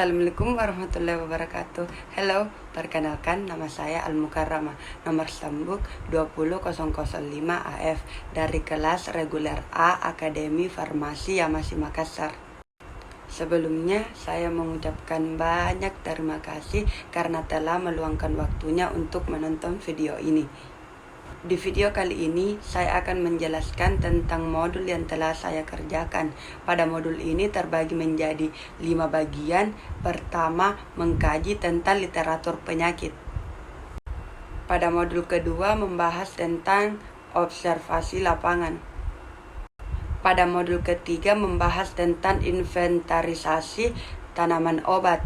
Assalamualaikum warahmatullahi wabarakatuh. Hello, perkenalkan nama saya Al-Mukarramah, nomor sambung 20005 AF dari kelas reguler A Akademi Farmasi Yamasi Makassar. Sebelumnya, saya mengucapkan banyak terima kasih karena telah meluangkan waktunya untuk menonton video ini. Di video kali ini, saya akan menjelaskan tentang modul yang telah saya kerjakan. Pada modul ini terbagi menjadi 5 bagian. Pertama, mengkaji tentang literatur penyakit. Pada modul kedua, membahas tentang observasi lapangan. Pada modul ketiga, membahas tentang inventarisasi tanaman obat.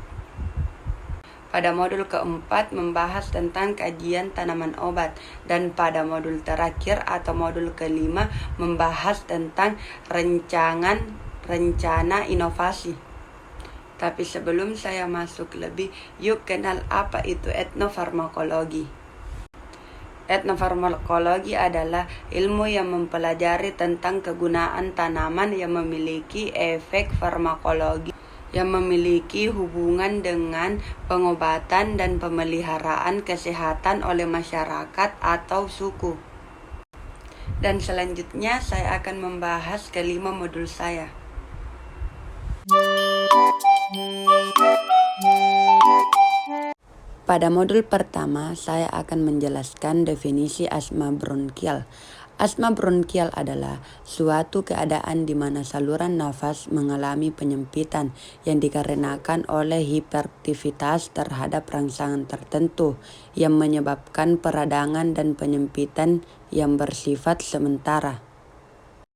Pada modul keempat membahas tentang kajian tanaman obat, dan pada modul terakhir atau modul kelima membahas tentang rencana inovasi. Tapi sebelum saya masuk lebih, yuk kenal apa itu etnofarmakologi. Etnofarmakologi adalah ilmu yang mempelajari tentang kegunaan tanaman yang memiliki efek farmakologi yang memiliki hubungan dengan pengobatan dan pemeliharaan kesehatan oleh masyarakat atau suku. Dan selanjutnya saya akan membahas kelima modul saya. Pada modul pertama, saya akan menjelaskan definisi asma bronkial. Asma bronkial adalah suatu keadaan di mana saluran nafas mengalami penyempitan yang dikarenakan oleh hiperaktivitas terhadap rangsangan tertentu yang menyebabkan peradangan dan penyempitan yang bersifat sementara.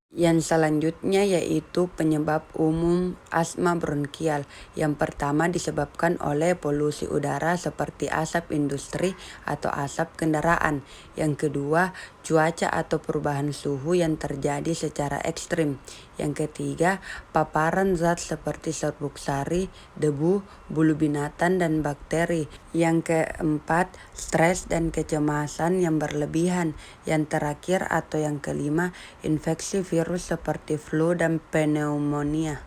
Yang selanjutnya yaitu penyebab umum asma bronkial. Yang pertama disebabkan oleh polusi udara seperti asap industri atau asap kendaraan. Yang kedua, cuaca atau perubahan suhu yang terjadi secara ekstrim. Yang ketiga, paparan zat seperti serbuk sari, debu, bulu binatang, dan bakteri. Yang keempat, stres dan kecemasan yang berlebihan. Yang terakhir atau yang kelima, infeksi virus seperti flu dan pneumonia.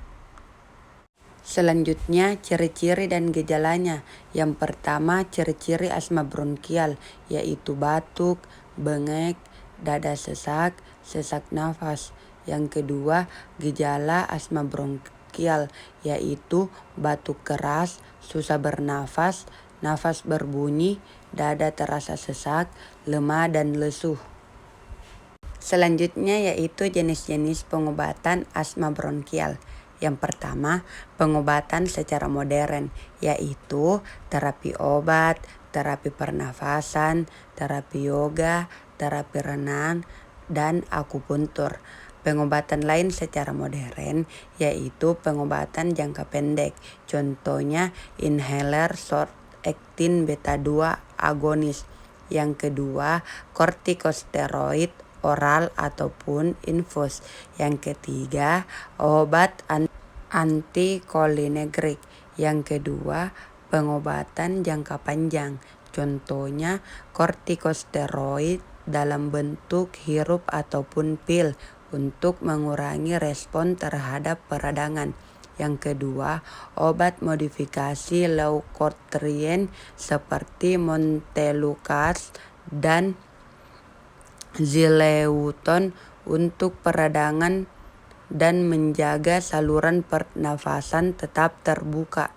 Selanjutnya, ciri-ciri dan gejalanya. Yang pertama, ciri-ciri asma bronkial yaitu batuk, bengek, dada sesak, sesak nafas. Yang kedua, gejala asma bronkial yaitu batuk keras, susah bernafas, nafas berbunyi, dada terasa sesak, lemah dan lesu. Selanjutnya yaitu jenis-jenis pengobatan asma bronkial. Yang pertama, pengobatan secara modern yaitu terapi obat, terapi pernafasan, terapi yoga, terapi renang, dan akupuntur. Pengobatan lain secara modern yaitu pengobatan jangka pendek. Contohnya inhaler short acting beta 2 agonis. Yang kedua, kortikosteroid oral ataupun infus. Yang ketiga, obat anticholinergic. Yang kedua, pengobatan jangka panjang. Contohnya kortikosteroid dalam bentuk hirup ataupun pil untuk mengurangi respon terhadap peradangan. Yang kedua, obat modifikasi leukotrien seperti montelukast dan Xileuton untuk peradangan dan menjaga saluran pernafasan tetap terbuka.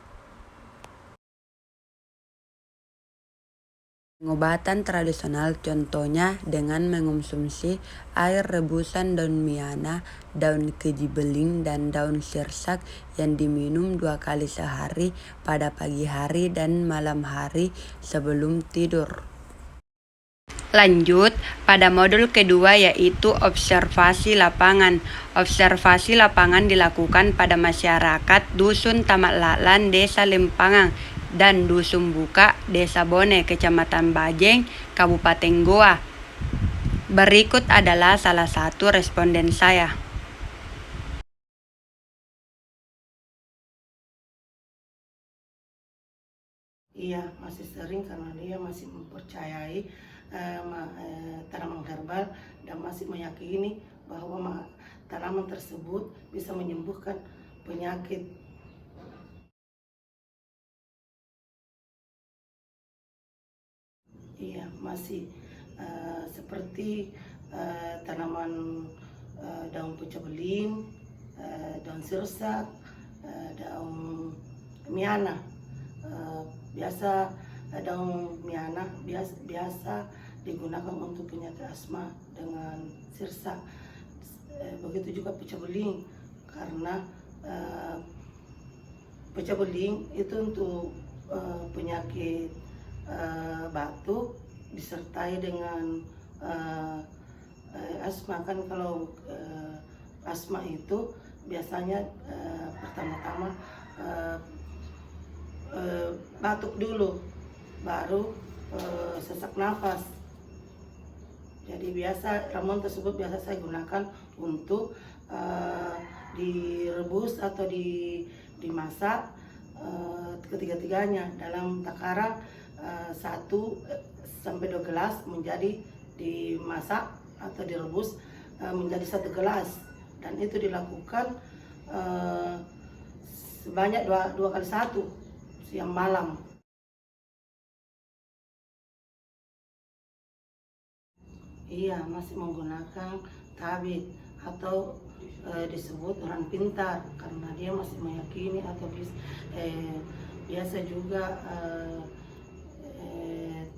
Pengobatan tradisional contohnya dengan mengonsumsi air rebusan daun miana, daun keji beling, dan daun sirsak yang diminum 2 kali sehari pada pagi hari dan malam hari sebelum tidur. Lanjut pada modul kedua yaitu observasi lapangan. Observasi lapangan dilakukan pada masyarakat Dusun Tamak Laklan, Desa Lempangang, dan Dusun Buka, Desa Bone, Kecamatan Bajeng, Kabupaten Goa. Berikut adalah salah satu responden saya. Iya, masih sering karena dia masih mempercayai tanaman herbal dan masih meyakini bahwa tanaman tersebut bisa menyembuhkan penyakit masih seperti tanaman daun pecah-beling, daun sirsak, daun miana. Biasa daun miana biasa digunakan untuk penyakit asma dengan sirsak. Begitu juga pecah-beling, karena pecah-beling itu untuk penyakit batuk disertai dengan asma. Kan kalau asma itu biasanya pertama-tama batuk dulu, baru sesak nafas. Jadi biasa ramuan tersebut biasa saya gunakan untuk direbus atau dimasak, ketiga-tiganya dalam takaran 1 sampai 2 gelas menjadi dimasak atau direbus menjadi 1 gelas, dan itu dilakukan sebanyak 2 kali 1 siang malam. Iya, masih menggunakan tabit atau disebut orang pintar, karena dia masih meyakini atau biasa juga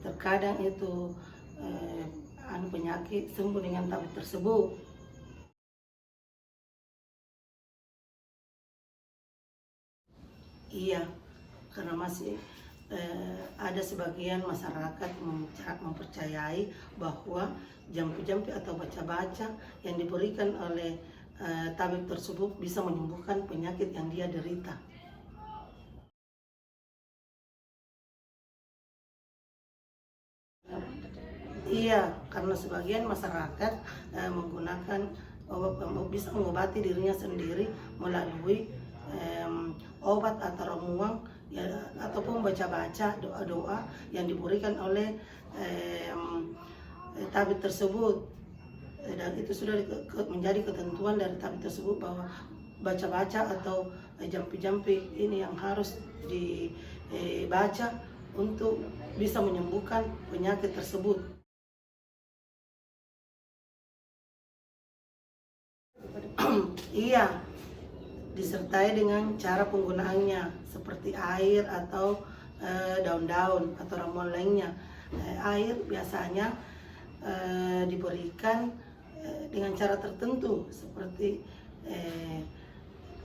terkadang itu penyakit sembuh dengan tabit tersebut. Iya, karena masih ada sebagian masyarakat mempercayai bahwa jampi-jampi atau baca-baca yang diberikan oleh tabib tersebut bisa menyembuhkan penyakit yang dia derita. Iya, karena sebagian masyarakat menggunakan bisa mengobati dirinya sendiri melalui obat atau ramuan ya, ataupun baca-baca doa-doa yang diberikan oleh tabib tersebut, dan itu sudah menjadi ketentuan dari tabib tersebut bahwa baca-baca atau jampi-jampi ini yang harus dibaca untuk bisa menyembuhkan penyakit tersebut. Iya, disertai dengan cara penggunaannya seperti air atau daun-daun atau ramuan lainnya. Air biasanya diberikan dengan cara tertentu, seperti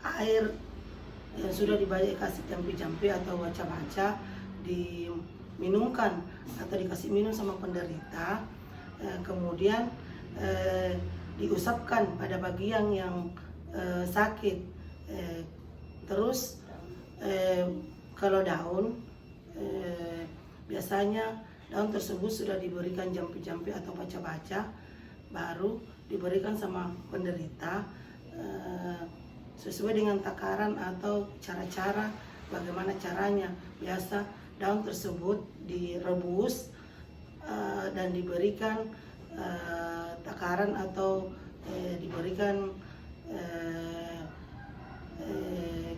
air yang sudah kasih jampi-jampi atau baca-baca diminumkan atau dikasih minum sama penderita, kemudian diusapkan pada bagian yang sakit. Terus kalau daun, biasanya daun tersebut sudah diberikan jampi-jampi atau baca-baca, baru diberikan sama penderita sesuai dengan takaran atau cara-cara bagaimana caranya. Biasa daun tersebut direbus dan diberikan takaran atau diberikan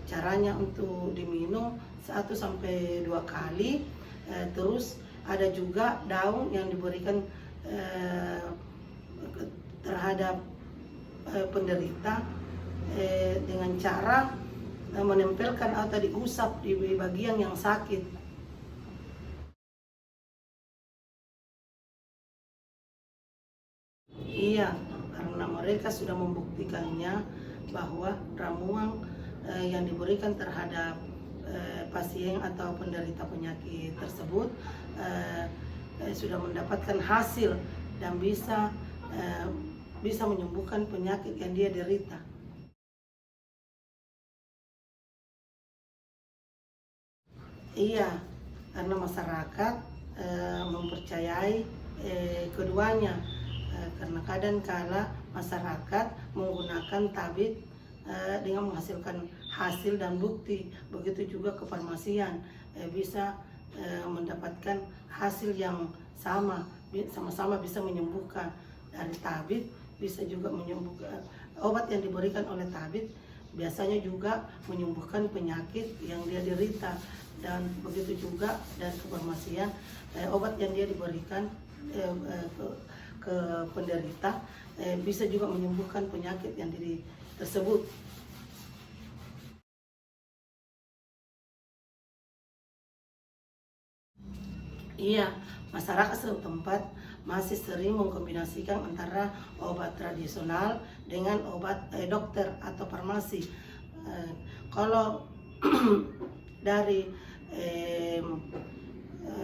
caranya untuk diminum 1 sampai 2 kali. Terus ada juga daun yang diberikan terhadap penderita dengan cara menempelkan atau diusap di bagian yang sakit. Iya, karena mereka sudah membuktikannya bahwa ramuan yang diberikan terhadap pasien atau penderita penyakit tersebut sudah mendapatkan hasil dan bisa menyembuhkan penyakit yang dia derita. Iya, karena masyarakat mempercayai keduanya, karena kadang-kala masyarakat menggunakan tabib dengan menghasilkan hasil dan bukti. Begitu juga kefarmasian bisa mendapatkan hasil yang sama-sama bisa menyembuhkan. Dari tabib bisa juga menyembuhkan, obat yang diberikan oleh tabib biasanya juga menyembuhkan penyakit yang dia derita. Dan begitu juga dari kefarmasian, obat yang dia diberikan ke penderita, bisa juga menyembuhkan penyakit yang tersebut. Iya, masyarakat setempat masih sering mengkombinasikan antara obat tradisional dengan obat dokter atau farmasi. Kalau dari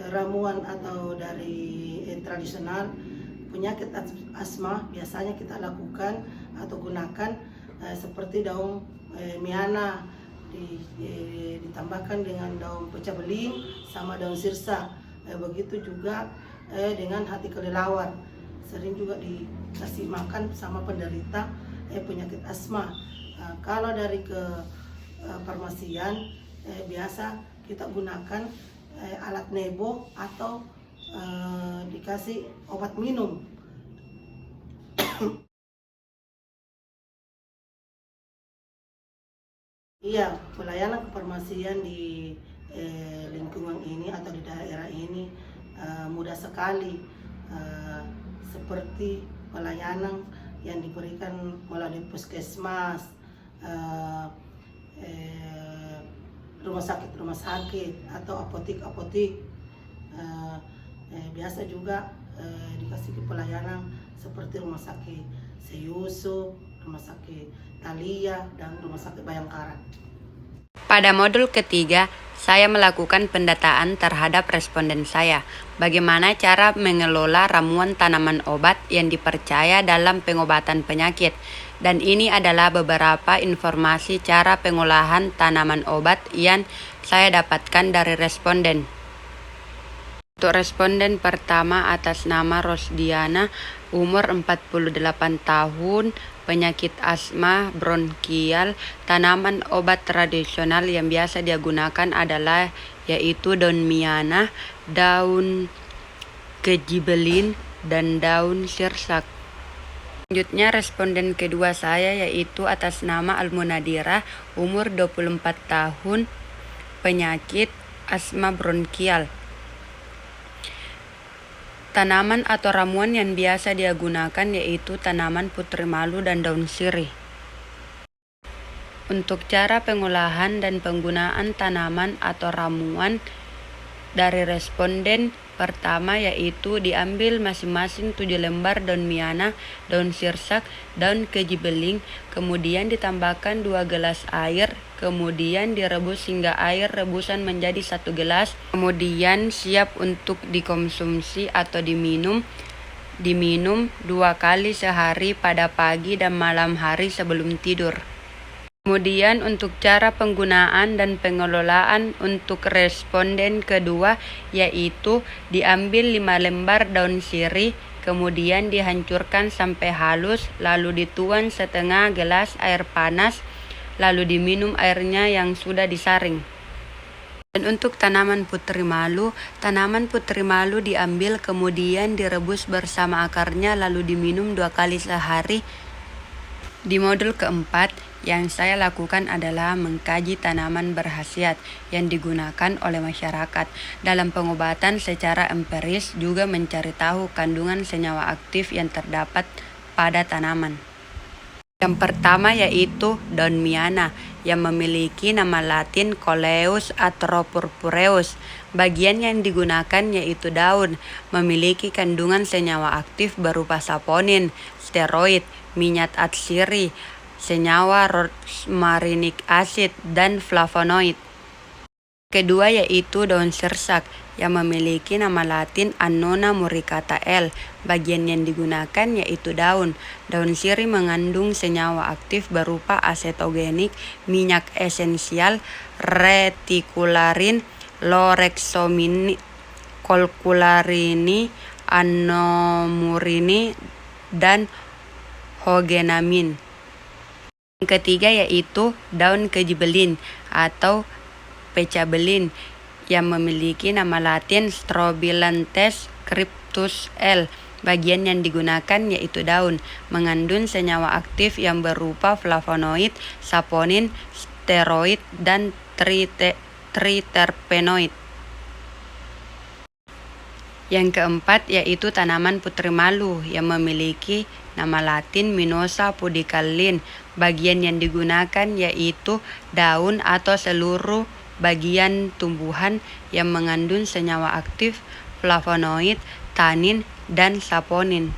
ramuan atau dari tradisional, penyakit asma biasanya kita lakukan atau gunakan seperti daun miana, ditambahkan dengan daun pecah beling sama daun sirsa. Begitu juga dengan hati kelelawar, sering juga dikasih makan sama penderita penyakit asma. Kalau dari ke farmasian, biasa kita gunakan alat nebo atau dikasih obat minum. Iya, pelayanan kefarmasian di lingkungan ini atau di daerah ini mudah sekali, seperti pelayanan yang diberikan melalui puskesmas, rumah sakit atau apotik. Biasa juga dikasih pelayanan seperti rumah sakit Seyusup, rumah sakit Thalia, dan rumah sakit Bayangkara. Pada modul ketiga, saya melakukan pendataan terhadap responden saya. Bagaimana cara mengelola ramuan tanaman obat yang dipercaya dalam pengobatan penyakit. Dan ini adalah beberapa informasi cara pengolahan tanaman obat yang saya dapatkan dari responden. Untuk responden pertama atas nama Rosdiana, umur 48 tahun, penyakit asma bronkial. Tanaman obat tradisional yang biasa dia gunakan adalah yaitu daun miana, daun kejibelin, dan daun sirsak. Selanjutnya responden kedua saya yaitu atas nama Almunadira, umur 24 tahun, penyakit asma bronkial. Tanaman atau ramuan yang biasa dia gunakan yaitu tanaman putri malu dan daun sirih. Untuk cara pengolahan dan penggunaan tanaman atau ramuan dari responden pertama yaitu diambil masing-masing 7 lembar daun miana, daun sirsak, daun kejibeling, kemudian ditambahkan 2 gelas air, kemudian direbus hingga air rebusan menjadi 1 gelas, kemudian siap untuk dikonsumsi atau diminum 2 kali sehari pada pagi dan malam hari sebelum tidur. Kemudian untuk cara penggunaan dan pengelolaan untuk responden kedua yaitu diambil 5 lembar daun sirih, kemudian dihancurkan sampai halus, lalu dituang setengah gelas air panas, lalu diminum airnya yang sudah disaring. Dan untuk tanaman putri malu diambil kemudian direbus bersama akarnya lalu diminum 2 kali sehari. Di modul keempat, yang saya lakukan adalah mengkaji tanaman berkhasiat yang digunakan oleh masyarakat dalam pengobatan secara empiris, juga mencari tahu kandungan senyawa aktif yang terdapat pada tanaman. Yang pertama yaitu daun miana yang memiliki nama latin Coleus atropurpureus. Bagian yang digunakan yaitu daun, memiliki kandungan senyawa aktif berupa saponin, steroid, minyak atsiri, senyawa rosmarinic acid, dan flavonoid. Kedua yaitu daun sirsak yang memiliki nama latin Annona muricata L. Bagian yang digunakan yaitu daun. Daun sirih mengandung senyawa aktif berupa asetogenik, minyak esensial, retikularin, lorexomini, kolkularini, anomurini, dan hogenamin. Yang ketiga yaitu daun kejibelin atau pecabelin yang memiliki nama latin Strobilanthes cryptus L. Bagian yang digunakan yaitu daun, mengandung senyawa aktif yang berupa flavonoid, saponin, steroid, dan triterpenoid. Yang keempat yaitu tanaman putri malu yang memiliki nama latin Mimosa pudicallin. Bagian yang digunakan yaitu daun atau seluruh bagian tumbuhan yang mengandung senyawa aktif, flavonoid, tanin, dan saponin.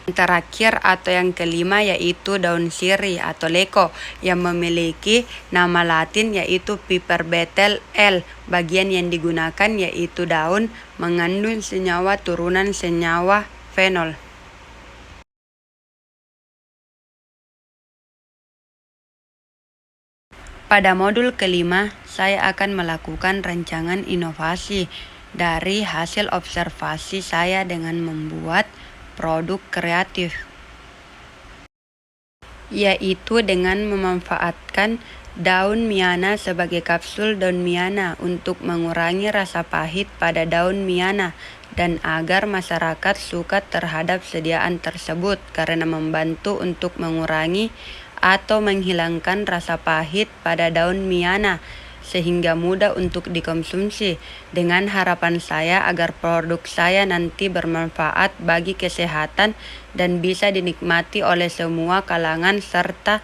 Yang terakhir atau yang kelima yaitu daun sirih atau leko yang memiliki nama latin yaitu Piper betel L. Bagian yang digunakan yaitu daun mengandung senyawa turunan senyawa fenol. Pada modul kelima, saya akan melakukan rancangan inovasi dari hasil observasi saya dengan membuat produk kreatif, yaitu dengan memanfaatkan daun miana sebagai kapsul daun miana untuk mengurangi rasa pahit pada daun miana dan agar masyarakat suka terhadap sediaan tersebut karena membantu untuk mengurangi atau menghilangkan rasa pahit pada daun miana sehingga mudah untuk dikonsumsi, dengan harapan saya agar produk saya nanti bermanfaat bagi kesehatan dan bisa dinikmati oleh semua kalangan serta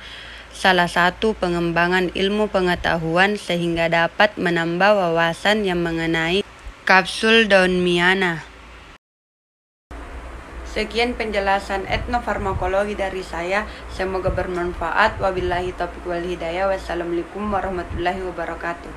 salah satu pengembangan ilmu pengetahuan sehingga dapat menambah wawasan yang mengenai kapsul daun miana. Sekian penjelasan etnofarmakologi dari saya, semoga bermanfaat. Wabillahi taufiq wal hidayah. Wassalamualaikum warahmatullahi wabarakatuh.